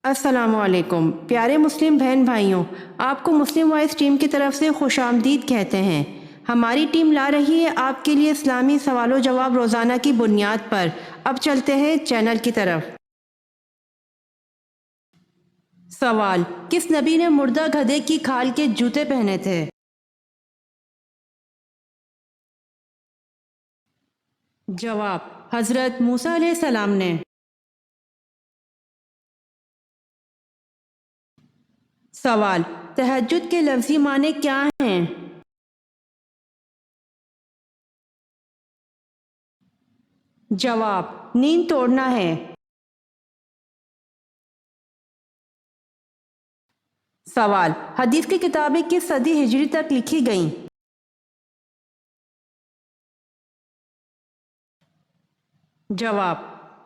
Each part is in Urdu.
السلام علیکم پیارے مسلم بہن بھائیوں، آپ کو مسلم وائس ٹیم کی طرف سے خوش آمدید کہتے ہیں۔ ہماری ٹیم لا رہی ہے آپ کے لیے اسلامی سوال و جواب روزانہ کی بنیاد پر۔ اب چلتے ہیں چینل کی طرف۔ سوال: کس نبی نے مردہ گدھے کی کھال کے جوتے پہنے تھے؟ جواب: حضرت موسیٰ علیہ السلام نے۔ سوال: تہجد کے لفظی معنی کیا ہیں؟ جواب: نیند توڑنا ہے۔ سوال: حدیث کی کتابیں کس صدی ہجری تک لکھی گئیں؟ جواب: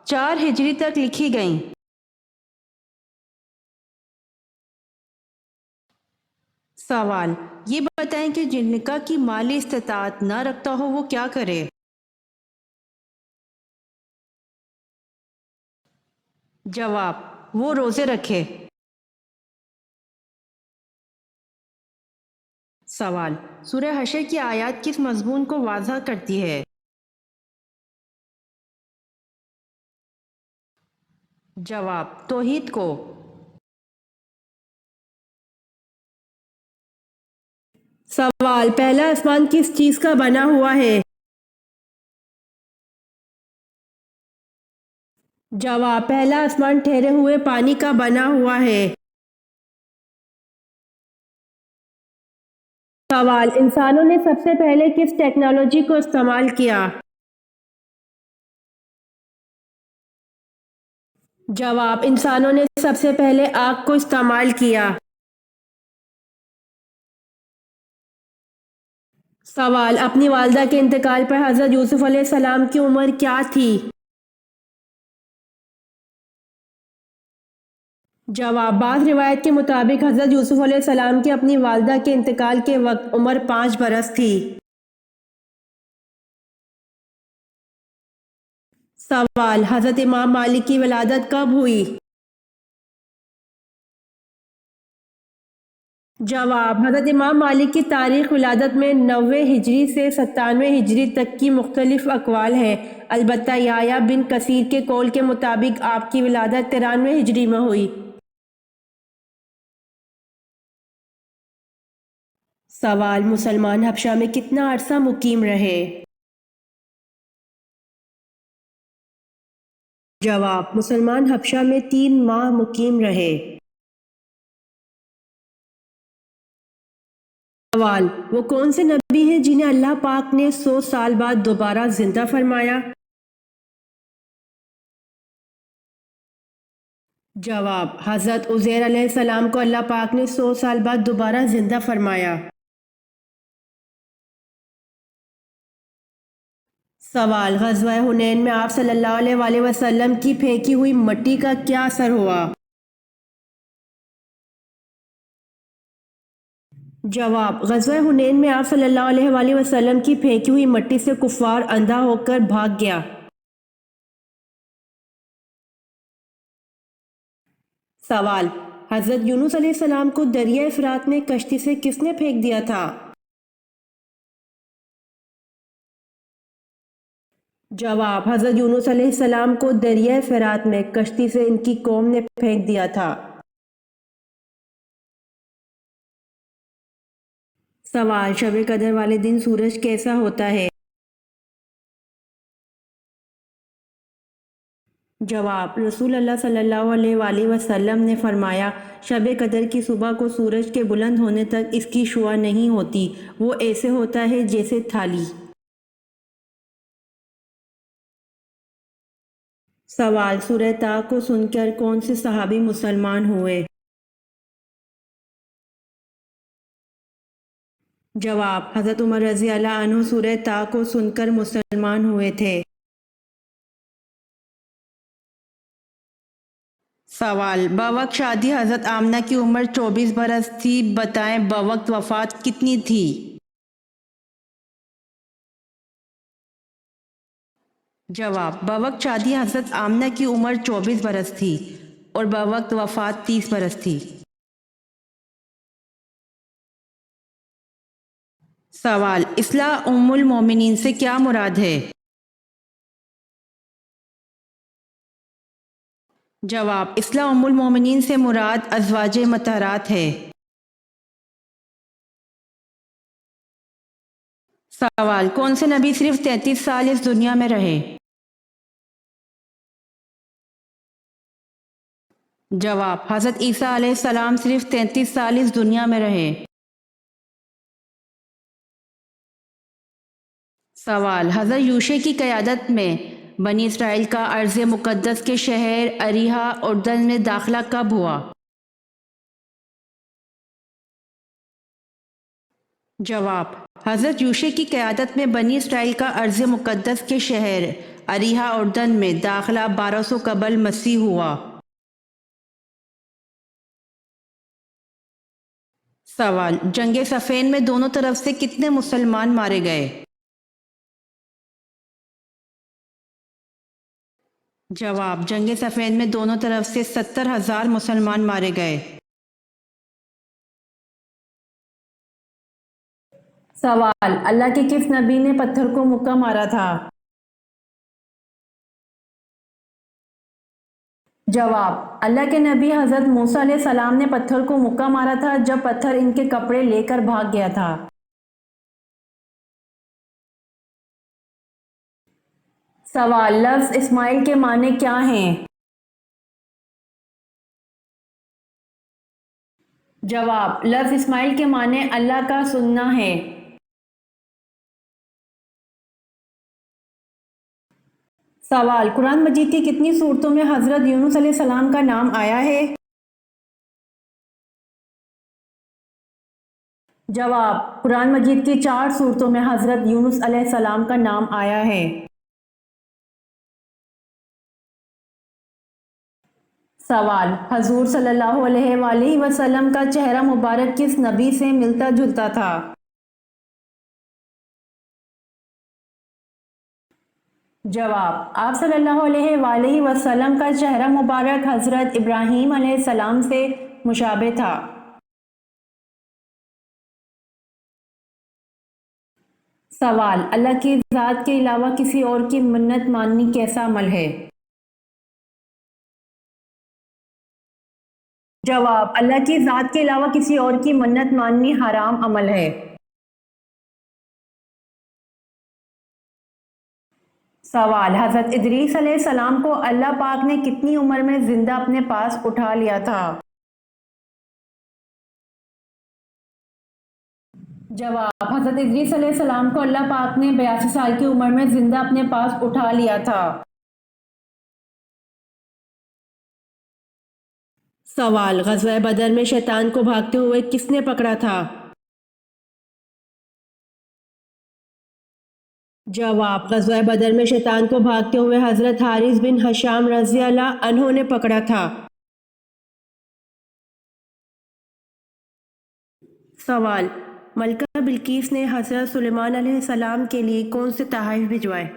4 ہجری تک لکھی گئیں۔ سوال: یہ بتائیں کہ جن کا کی مالی استطاعت نہ رکھتا ہو وہ کیا کرے؟ جواب: وہ روزے رکھے۔ سوال: سورہ حشر کی آیات کس مضمون کو واضح کرتی ہے؟ جواب: توحید کو۔ سوال: پہلا آسمان کس چیز کا بنا ہوا ہے؟ جواب: پہلا آسمان ٹھہرے ہوئے پانی کا بنا ہوا ہے۔ سوال: انسانوں نے سب سے پہلے کس ٹیکنالوجی کو استعمال کیا؟ جواب: انسانوں نے سب سے پہلے آگ کو استعمال کیا۔ سوال: اپنی والدہ کے انتقال پر حضرت یوسف علیہ السلام کی عمر کیا تھی؟ جواب: بعض روایت کے مطابق حضرت یوسف علیہ السلام کی اپنی والدہ کے انتقال کے وقت عمر 5 برس تھی۔ سوال: حضرت امام مالک کی ولادت کب ہوئی؟ جواب: حضرت امام مالک کی تاریخ ولادت میں 90 ہجری سے 97 ہجری تک کی مختلف اقوال ہیں، البتہ یحییٰ بن کثیر کے قول کے مطابق آپ کی ولادت 93 ہجری میں ہوئی۔ سوال: مسلمان حبشہ میں کتنا عرصہ مقیم رہے؟ جواب: مسلمان حبشہ میں 3 ماہ مقیم رہے۔ سوال: وہ کون سے نبی ہیں جنہیں اللہ پاک نے 100 سال بعد دوبارہ زندہ فرمایا؟ جواب: حضرت عزیر علیہ السلام کو اللہ پاک نے 100 سال بعد دوبارہ زندہ فرمایا۔ سوال: غزوہ حنین میں آپ صلی اللہ علیہ وآلہ وسلم کی پھینکی ہوئی مٹی کا کیا اثر ہوا؟ جواب: غزوہ حنین میں آپ صلی اللہ علیہ وآلہ وسلم کی پھینکی ہوئی مٹی سے کفار اندھا ہو کر بھاگ گیا۔ سوال: حضرت یونس علیہ السلام کو دریائے فرات میں کشتی سے کس نے پھینک دیا تھا؟ جواب: حضرت یونس علیہ السلام کو دریائے فرات میں کشتی سے ان کی قوم نے پھینک دیا تھا۔ سوال: شب قدر والے دن سورج کیسا ہوتا ہے؟ جواب: رسول اللہ صلی اللہ علیہ وآلہ وسلم نے فرمایا، شب قدر کی صبح کو سورج کے بلند ہونے تک اس کی شعاع نہیں ہوتی، وہ ایسے ہوتا ہے جیسے تھالی۔ سوال: سورہ طٰ کو سن کر کون سے صحابی مسلمان ہوئے؟ جواب: حضرت عمر رضی اللہ عنہ سورہ طٰ کو سن کر مسلمان ہوئے تھے۔ سوال: بوقت شادی حضرت آمنہ کی عمر 24 برس تھی، بتائیں بوقت وفات کتنی تھی؟ جواب: بوقت شادی حضرت آمنہ کی عمر 24 برس تھی۔ اور بوقت وفات 30 برس تھی۔ سوال: اصلاح ام المومنین سے کیا مراد ہے؟ جواب: اصلاح ام المومنین سے مراد ازواج مطہرات ہے۔ سوال: کون سے نبی صرف 33 سال اس دنیا میں رہے؟ جواب: حضرت عیسیٰ علیہ السلام صرف 33 سال اس دنیا میں رہے۔ سوال: حضرت یوشع کی قیادت میں بنی اسرائیل کا ارض مقدس کے شہر اریحا اردن میں داخلہ کب ہوا؟ جواب: حضرت یوشع کی قیادت میں بنی اسرائیل کا ارض مقدس کے شہر اریحا اردن میں داخلہ 1200 قبل مسیح ہوا۔ سوال: جنگ صفین میں دونوں طرف سے کتنے مسلمان مارے گئے؟ جواب: جنگ صفین میں دونوں طرف سے 70,000 مسلمان مارے گئے۔ سوال: اللہ کے کس نبی نے پتھر کو مکہ مارا تھا؟ جواب: اللہ کے نبی حضرت موسیٰ علیہ السلام نے پتھر کو مکہ مارا تھا جب پتھر ان کے کپڑے لے کر بھاگ گیا تھا۔ سوال: لفظ اسماعیل کے معنی کیا ہیں؟ جواب: لفظ اسماعیل کے معنی اللہ کا سننا ہے۔ سوال: قرآن مجید کی کتنی سورتوں میں حضرت یونس علیہ السلام کا نام آیا ہے؟ جواب: قرآن مجید کی 4 سورتوں میں حضرت یونس علیہ السلام کا نام آیا ہے۔ سوال: حضور صلی اللہ علیہ وآلہ وسلم کا چہرہ مبارک کس نبی سے ملتا جلتا تھا؟ جواب: آپ صلی اللہ علیہ وآلہ وسلم کا چہرہ مبارک حضرت ابراہیم علیہ السلام سے مشابہ تھا۔ سوال: اللہ کی ذات کے علاوہ کسی اور کی منت ماننی کیسا عمل ہے؟ جواب: اللہ کی ذات کے علاوہ کسی اور کی منت ماننی حرام عمل ہے۔ سوال: حضرت ادریس علیہ السلام کو اللہ پاک نے کتنی عمر میں زندہ اپنے پاس اٹھا لیا تھا؟ جواب: حضرت ادریس علیہ السلام کو اللہ پاک نے 82 سال کی عمر میں زندہ اپنے پاس اٹھا لیا تھا۔ سوال: غزوہ بدر میں شیطان کو بھاگتے ہوئے کس نے پکڑا تھا؟ جواب: غزوہ بدر میں شیطان کو بھاگتے ہوئے حضرت حارث بن ہشام رضی اللہ عنہ نے پکڑا تھا۔ سوال: ملکہ بلقیس نے حضرت سلیمان علیہ السلام کے لیے کون سے تحائف بھجوائے؟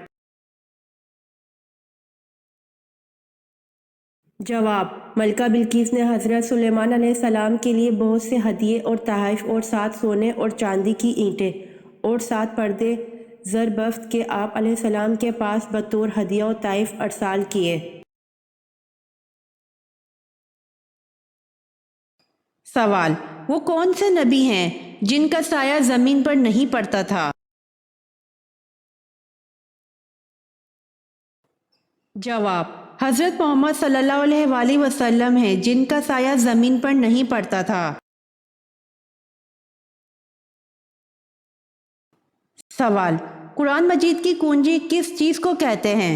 جواب: ملکہ بلقیس نے حضرت سلیمان علیہ السلام کے لیے بہت سے ہدیے اور تحائف اور 7 سونے اور چاندی کی اینٹیں اور 7 پردے زر بفت کے آپ علیہ السلام کے پاس بطور ہدیہ و تحائف ارسال کیے۔ سوال: وہ کون سے نبی ہیں جن کا سایہ زمین پر نہیں پڑتا تھا؟ جواب: حضرت محمد صلی اللہ علیہ وآلہ وسلم ہیں جن کا سایہ زمین پر نہیں پڑتا تھا۔ سوال: قرآن مجید کی کنجی کس چیز کو کہتے ہیں؟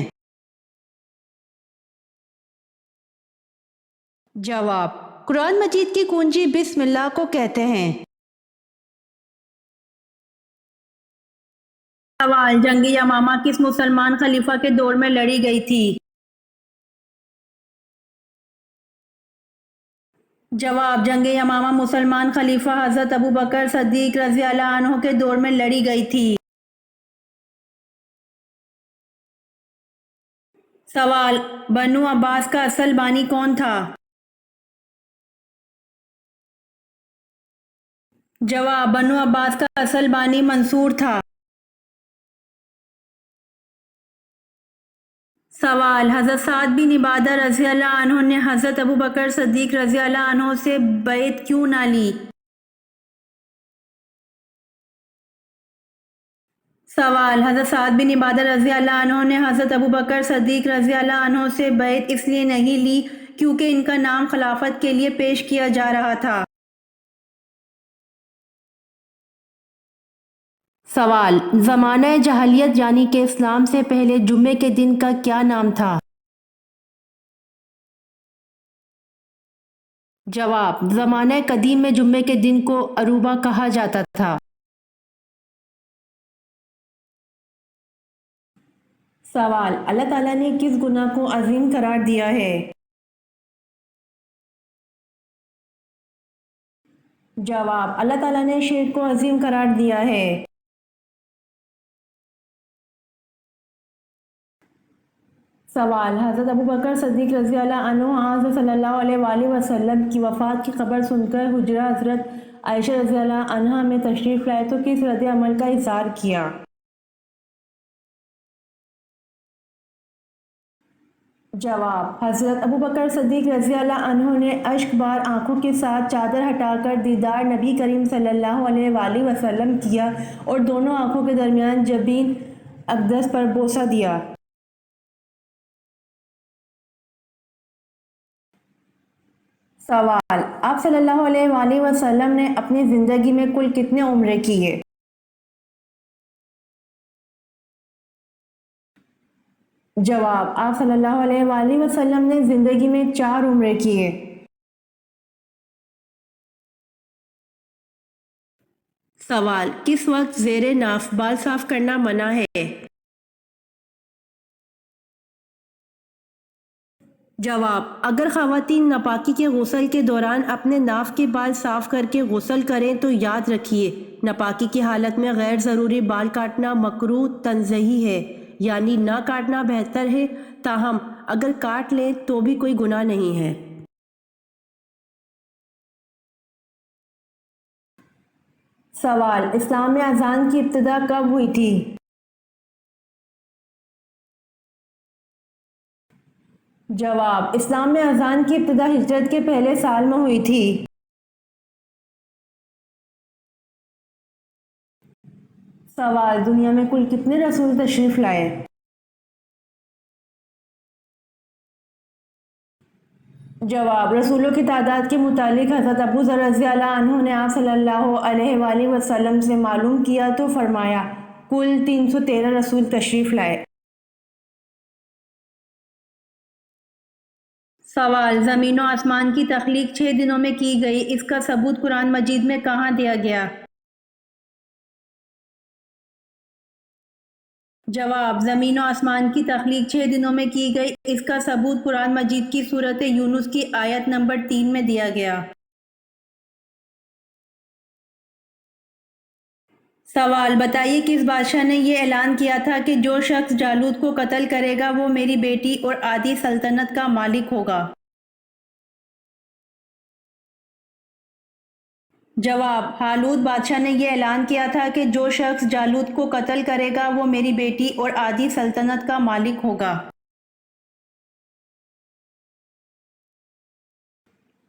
جواب: قرآن مجید کی کنجی بسم اللہ کو کہتے ہیں۔ سوال: جنگ یمامہ کس مسلمان خلیفہ کے دور میں لڑی گئی تھی؟ جواب: جنگ یمامہ مسلمان خلیفہ حضرت ابوبکر صدیق رضی اللہ عنہ کے دور میں لڑی گئی تھی۔ سوال: بنو عباس کا اصل بانی کون تھا؟ جواب: بنو عباس کا اصل بانی منصور تھا۔ سوال: حضرت سعد بن عبادہ رضی اللہ عنہ نے حضرت ابوبکر صدیق رضی اللہ عنہ سے بیعت کیوں نہ لی؟ سوال: حضرت سعد بن عبادہ رضی اللہ عنہ نے حضرت ابوبکر صدیق رضی اللہ عنہ سے بیعت اس لیے نہیں لی کیونکہ ان کا نام خلافت کے لیے پیش کیا جا رہا تھا۔ سوال: زمانہ جاہلیت یعنی کہ اسلام سے پہلے جمعے کے دن کا کیا نام تھا؟ جواب: زمانہ قدیم میں جمعے کے دن کو عروبہ کہا جاتا تھا۔ سوال: اللہ تعالیٰ نے کس گناہ کو عظیم قرار دیا ہے؟ جواب: اللہ تعالیٰ نے شرک کو عظیم قرار دیا ہے۔ سوال: حضرت ابوبکر صدیق رضی اللہ عنہ حضرت صلی اللہ علیہ وآلہ وسلم کی وفات کی خبر سن کر حجرہ حضرت عائشہ رضی اللہ عنہا میں تشریف لائے تو کس رد عمل کا اظہار کیا؟ جواب: حضرت ابوبکر صدیق رضی اللہ عنہ نے اشک بار آنکھوں کے ساتھ چادر ہٹا کر دیدار نبی کریم صلی اللہ علیہ وآلہ وسلم کیا اور دونوں آنکھوں کے درمیان جبین اقدس پر بوسہ دیا۔ سوال: آپ صلی اللہ علیہ وآلہ وسلم نے اپنی زندگی میں کل کتنے عمرے کیے؟ جواب: آپ صلی اللہ علیہ وآلہ وسلم نے زندگی میں 4 عمرے کیے۔ سوال: کس وقت زیر ناف بال صاف کرنا منع ہے؟ جواب: اگر خواتین ناپاکی کے غسل کے دوران اپنے ناف کے بال صاف کر کے غسل کریں تو یاد رکھیے ناپاکی کی حالت میں غیر ضروری بال کاٹنا مکروہ تنزیہی ہے، یعنی نہ کاٹنا بہتر ہے، تاہم اگر کاٹ لیں تو بھی کوئی گناہ نہیں ہے۔ سوال: اسلام میں اذان کی ابتدا کب ہوئی تھی؟ جواب: اسلام میں اذان کی ابتدا ہجرت کے پہلے سال میں ہوئی تھی۔ سوال: دنیا میں کل کتنے رسول تشریف لائے؟ جواب: رسولوں کی تعداد کے متعلق حضرت ابو ذر رضی اللہ عنہ نے آپ صلی اللہ علیہ وآلہ وسلم سے معلوم کیا تو فرمایا کل 313 رسول تشریف لائے۔ سوال: زمین و آسمان کی تخلیق 6 دنوں میں کی گئی، اس کا ثبوت قرآن مجید میں کہاں دیا گیا؟ جواب: زمین و آسمان کی تخلیق 6 دنوں میں کی گئی، اس کا ثبوت قرآن مجید کی سورۃ یونس کی آیت نمبر 3 میں دیا گیا۔ سوال: بتائیے کس بادشاہ نے یہ اعلان کیا تھا کہ جو شخص جالوت کو قتل کرے گا وہ میری بیٹی اور آدھی سلطنت کا مالک ہوگا؟ جواب: ہالوت بادشاہ نے یہ اعلان کیا تھا کہ جو شخص جالوت کو قتل کرے گا وہ میری بیٹی اور آدھی سلطنت کا مالک ہوگا۔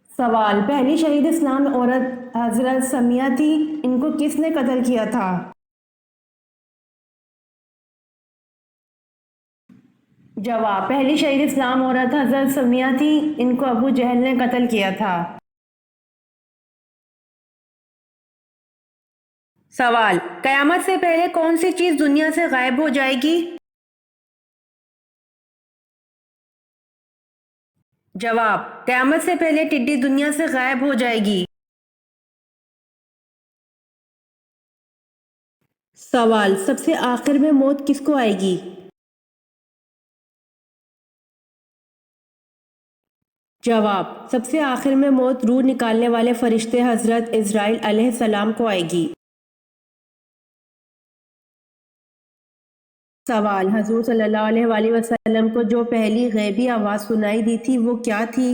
سوال: پہلی شہید اسلام عورت حضرت سمیہ تھی، ان کو کس نے قتل کیا تھا؟ جواب: پہلی شہید اسلام عورت حضرت سمیہ تھی، ان کو ابو جہل نے قتل کیا تھا۔ سوال: قیامت سے پہلے کون سی چیز دنیا سے غائب ہو جائے گی؟ جواب: قیامت سے پہلے ٹڈی دنیا سے غائب ہو جائے گی۔ سوال: سب سے آخر میں موت کس کو آئے گی؟ جواب: سب سے آخر میں موت روح نکالنے والے فرشتے حضرت عزرائیل علیہ السلام کو آئے گی۔ سوال: حضور صلی اللہ علیہ وآلہ وسلم کو جو پہلی غیبی آواز سنائی دی تھی وہ کیا تھی؟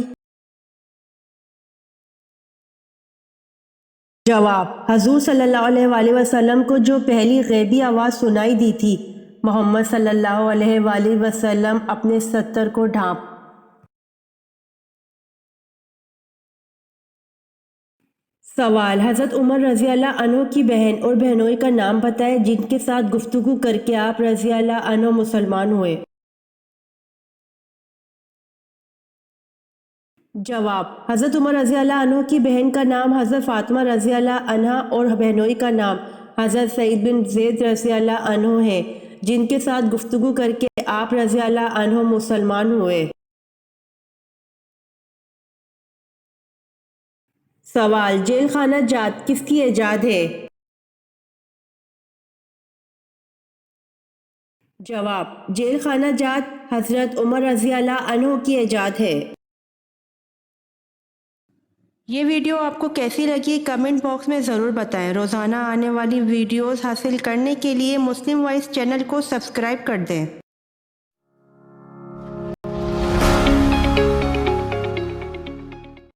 جواب: حضور صلی اللہ علیہ وآلہ وسلم کو جو پہلی غیبی آواز سنائی دی تھی، محمد صلی اللہ علیہ وآلہ وسلم اپنے ستر کو ڈھانپ۔ سوال: حضرت عمر رضی اللہ عنہ کی بہن اور بہنوئی کا نام بتائیں جن کے ساتھ گفتگو کر کے آپ رضی اللہ عنہ مسلمان ہوئے۔ جواب: حضرت عمر رضی اللہ عنہ کی بہن کا نام حضرت فاطمہ رضی اللہ عنہا اور بہنوئی کا نام حضرت سعید بن زید رضی اللہ عنہ ہے جن کے ساتھ گفتگو کر کے آپ رضی اللہ عنہ مسلمان ہوئے۔ سوال: جیل خانہ جات کس کی ایجاد ہے؟ جواب: جیل خانہ جات حضرت عمر رضی اللہ عنہ کی ایجاد ہے۔ یہ ویڈیو آپ کو کیسی لگی کمنٹ باکس میں ضرور بتائیں۔ روزانہ آنے والی ویڈیوز حاصل کرنے کے لیے مسلم وائس چینل کو سبسکرائب کر دیں۔